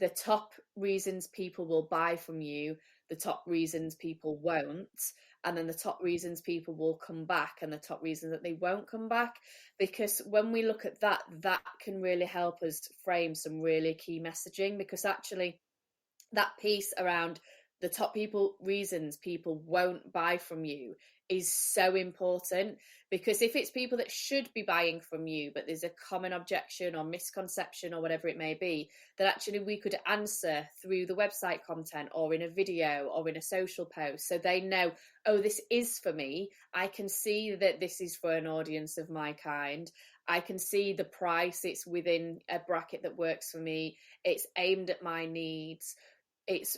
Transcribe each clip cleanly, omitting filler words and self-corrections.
the top reasons people will buy from you, the top reasons people won't, and then the top reasons people will come back and the top reasons that they won't come back. Because when we look at that, that can really help us frame some really key messaging, because actually that piece around the top reasons people won't buy from you is so important. Because if it's people that should be buying from you, but there's a common objection or misconception or whatever it may be, that actually we could answer through the website content or in a video or in a social post, so they know, oh, this is for me. I can see that this is for an audience of my kind. I can see the price, it's within a bracket that works for me. It's aimed at my needs. It's,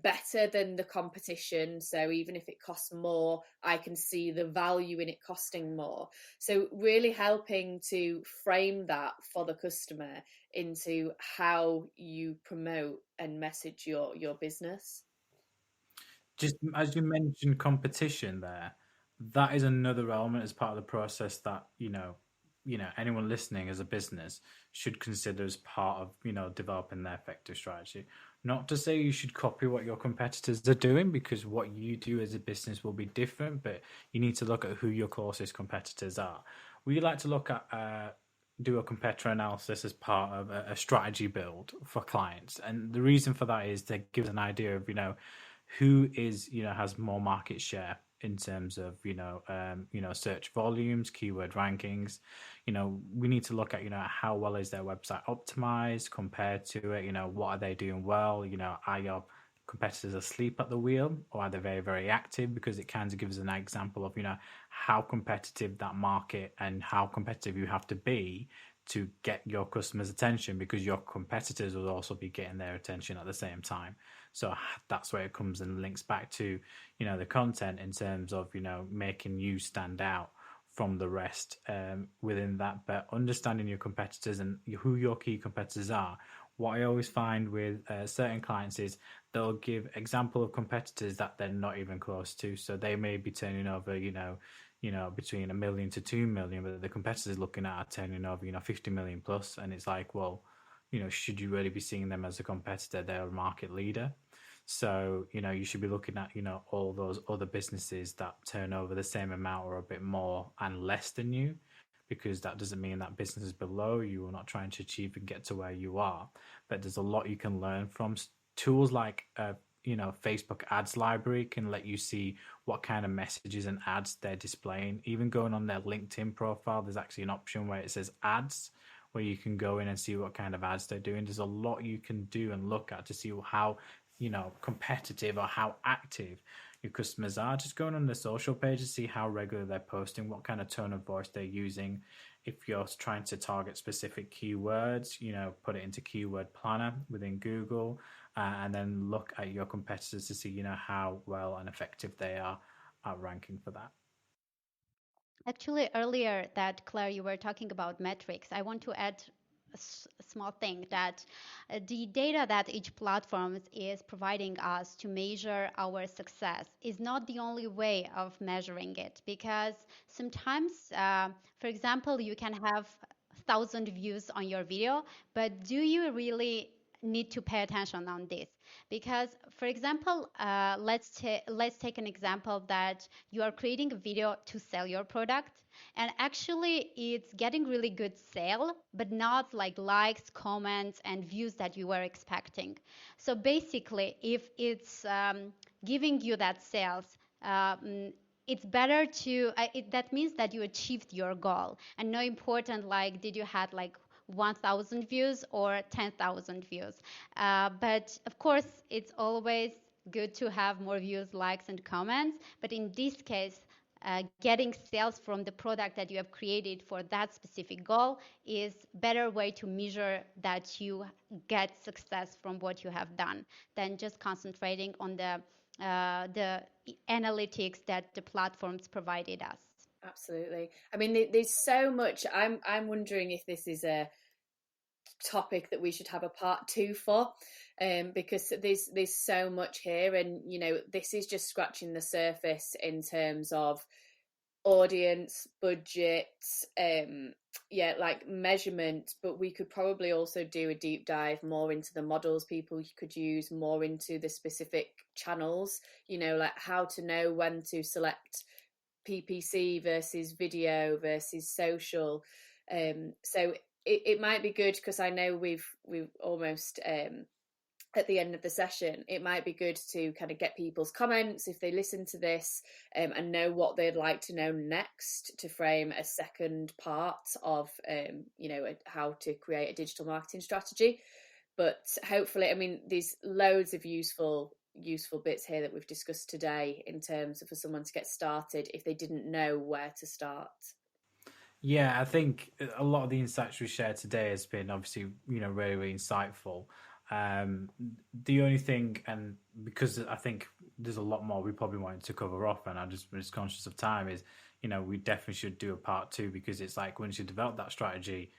better than the competition. So even if it costs more, I can see the value in it costing more. So really helping to frame that for the customer into how you promote and message your business. Just as you mentioned competition there, that is another element as part of the process that, anyone listening as a business should consider as part of, developing their effective strategy. Not to say you should copy what your competitors are doing, because what you do as a business will be different, but you need to look at who your closest competitors are. We like to look at do a competitor analysis as part of a strategy build for clients, and the reason for that is to give us an idea of who is has more market share in terms of search volumes, keyword rankings. We need to look at how well is their website optimized compared to it. What are they doing well? Are your competitors asleep at the wheel, or are they very, very active? Because it kind of gives an example of how competitive that market and how competitive you have to be to get your customers' attention, because your competitors will also be getting their attention at the same time. So that's where it comes and links back to, the content in terms of, making you stand out from the rest within that. But understanding your competitors and who your key competitors are. What I always find with certain clients is they'll give example of competitors that they're not even close to. So they may be turning over, between 1 million to 2 million, but the competitors looking at are turning over, 50 million plus. And it's like, well, should you really be seeing them as a competitor? They're a market leader. So, you should be looking at, all those other businesses that turn over the same amount or a bit more and less than you, because that doesn't mean that business is below you or not trying to achieve and get to where you are. But there's a lot you can learn from tools like, Facebook ads library can let you see what kind of messages and ads they're displaying. Even going on their LinkedIn profile, there's actually an option where it says ads, where you can go in and see what kind of ads they're doing. There's a lot you can do and look at to see how competitive or how active your customers are. Just going on the social pages, see how regular they're posting, what kind of tone of voice they're using. If you're trying to target specific keywords, put it into keyword planner within Google, and then look at your competitors to see how well and effective they are at ranking for that. Actually, earlier that Claire, you were talking about metrics. I want to add a small thing that the data that each platform is providing us to measure our success is not the only way of measuring it, because sometimes, for example, you can have 1,000 views on your video, but do you really need to pay attention on this? Because, for example, let's take an example that you are creating a video to sell your product, and actually it's getting really good sale, but not like likes, comments, and views that you were expecting. So basically, if it's giving you that sales, it's better to that means that you achieved your goal, and no important like did you had like 1,000 views or 10,000 views. But of course, it's always good to have more views, likes, and comments. But in this case, getting sales from the product that you have created for that specific goal is better way to measure that you get success from what you have done than just concentrating on the analytics that the platforms provided us. Absolutely. I mean, there's so much. I'm wondering if this is a topic that we should have a part 2 for, because there's so much here, and this is just scratching the surface in terms of audience, budget, like measurement, but we could probably also do a deep dive more into the models people could use, more into the specific channels, like how to know when to select PPC versus video versus social. So it might be good, because I know we've almost at the end of the session, it might be good to kind of get people's comments if they listen to this, and know what they'd like to know next, to frame a second part of how to create a digital marketing strategy. But hopefully, I mean, there's loads of useful bits here that we've discussed today in terms of for someone to get started if they didn't know where to start. Yeah, I think a lot of the insights we shared today has been obviously, really, really insightful. The only thing, and because I think there's a lot more we probably wanted to cover off, and I'm just conscious of time, is, we definitely should do a part 2, because it's like, once you develop that strategy,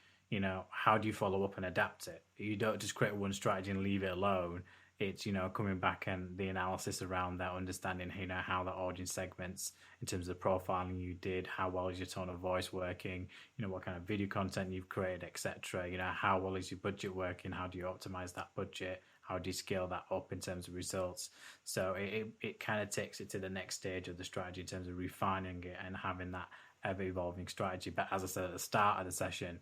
how do you follow up and adapt it? You don't just create one strategy and leave it alone. It's, coming back and the analysis around that, understanding, how the audience segments in terms of the profiling you did, how well is your tone of voice working, what kind of video content you've created, etc. How well is your budget working? How do you optimize that budget? How do you scale that up in terms of results? So it kind of takes it to the next stage of the strategy in terms of refining it and having that ever evolving strategy. But as I said at the start of the session,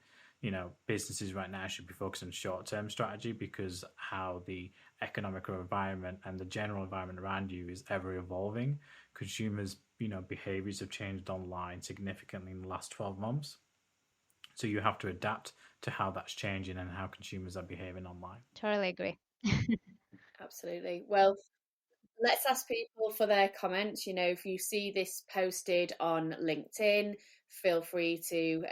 businesses right now should be focused on short-term strategy, because how the economic environment and the general environment around you is ever evolving. Consumers, behaviors have changed online significantly in the last 12 months. So you have to adapt to how that's changing and how consumers are behaving online. Totally agree. Absolutely. Well, let's ask people for their comments. If you see this posted on LinkedIn, feel free to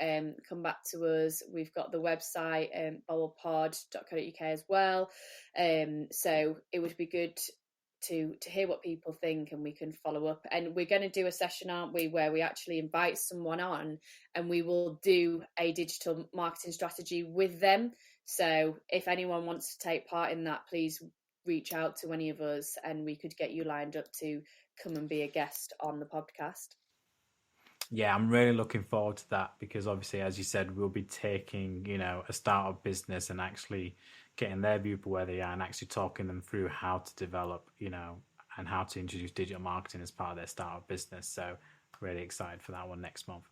come back to us. We've got the website, bobblepod.co.uk as well. So it would be good to hear what people think, and we can follow up. And we're going to do a session, aren't we, where we actually invite someone on and we will do a digital marketing strategy with them. So if anyone wants to take part in that, please reach out to any of us and we could get you lined up to come and be a guest on the podcast. Yeah, I'm really looking forward to that, because obviously, as you said, we'll be taking, a startup business and actually getting their view for where they are and actually talking them through how to develop, and how to introduce digital marketing as part of their startup business. So really excited for that one next month.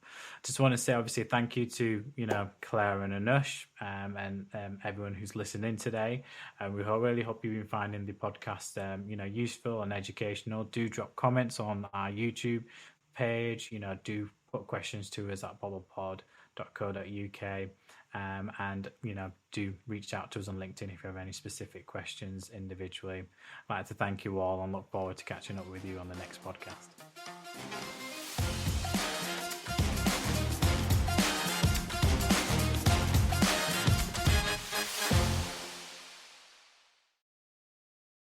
Just want to say, obviously, thank you to, Claire and Anush, and everyone who's listening today. And we really hope you've been finding the podcast, useful and educational. Do drop comments on our YouTube page, do put questions to us at bobblepod.co.uk, and do reach out to us on LinkedIn if you have any specific questions individually. I'd like to thank you all and look forward to catching up with you on the next podcast.